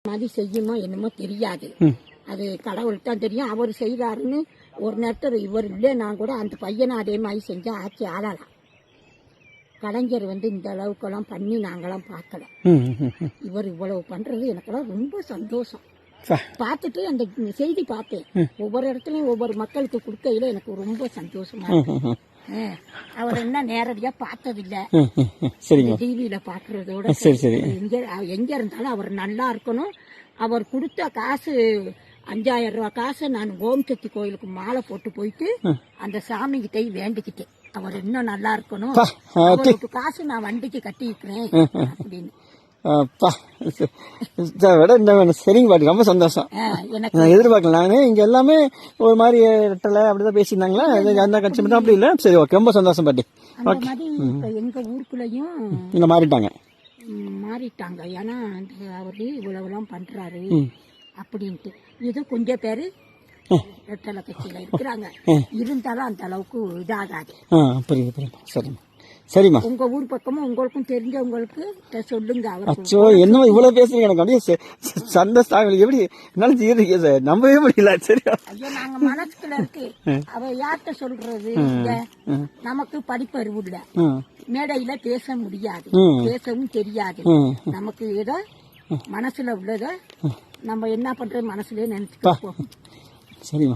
மாதிரி செய்யுமோ என்னமோ தெரியாது. அது கடவுளுக்கு தான் தெரியும். அவர் செய்கிறாருன்னு ஒரு நேரத்தில் இவர் இல்லைன்னா கூட அந்த பையனை அதே மாதிரி செஞ்சா ஆட்சி ஆளலாம். கலைஞர் இந்த அளவுக்கெல்லாம் பண்ணி நாங்களாம் பார்க்கல. இவர் இவ்வளவு பண்றது எனக்கெல்லாம் ரொம்ப சந்தோஷம். பார்த்துட்டு அந்த செய்தி பார்த்தேன். ஒவ்வொரு இடத்துலயும் ஒவ்வொரு மக்களுக்கு கொடுக்கையில எனக்கு ரொம்ப சந்தோஷமா இருக்கு. அவர் என்ன நேரடியா பார்த்ததில்ல, டிவியில பாக்குறதோட எங்க இருந்தாலும் அவர் நல்லா இருக்கணும். அவர் கொடுத்த காசு 5000 ரூபாய் காசை நான் ஓம் சக்தி கோயிலுக்கு மாலை போட்டு போயிட்டு அந்த சாமி கிட்ட வேண்டிக்கிட்டேன், அவர் இன்னும் நல்லா இருக்கணும், அவருக்கு காசு நான் வண்டிக்கு கட்டி இருக்கிறேன் அப்படின்னு. சரிங்க பாட்டி, ரொம்ப சந்தோஷம். நான் எதிர்பார்க்கல. நானு இங்க எல்லாமே ஒரு மாதிரி ரெட்டலை அப்படிதான் பேசியிருந்தாங்களா, அந்த கட்சி மட்டும் அப்படி இல்ல. சரி, ஓகே, ரொம்ப சந்தோஷம் பாட்டி. எங்க ஊருக்குள்ளயும் இங்க மாறிட்டாங்க. ஏன்னா அவரு இவ்வளவுலாம் பண்றாரு அப்படின்ட்டு. இது கொஞ்சம் பேரு ரெட்டலை கட்சியில இருக்கிறாங்க. இருந்தாலும் அந்த அளவுக்கு இதாகாது. புரியுது புரியுது. சரிம்மா சரிம்மா. உங்க ஊர் பக்கமும் உங்களுக்கும் தெரிஞ்சவங்களுக்கு சொல்லுங்க. அச்சோ, என்ன இவ்வளவு பேசுறீங்க, எனக்கு அப்படியே சந்தோஷம். எப்படி என்னால நம்பவே முடியல. சரியா, ஐயோ, நாங்க மனசுக்குள்ள இருக்கு. அவ யார்கிட்ட சொல்றது? நமக்கு படிப்பறிவு இல்ல, மேடையில பேச முடியாது, பேசவும் தெரியாது. நமக்கு ஏதோ மனசுல உள்ளத நம்ம என்ன பண்றது மனசுலயே நினைச்சுக்கோ. சரிம்மா.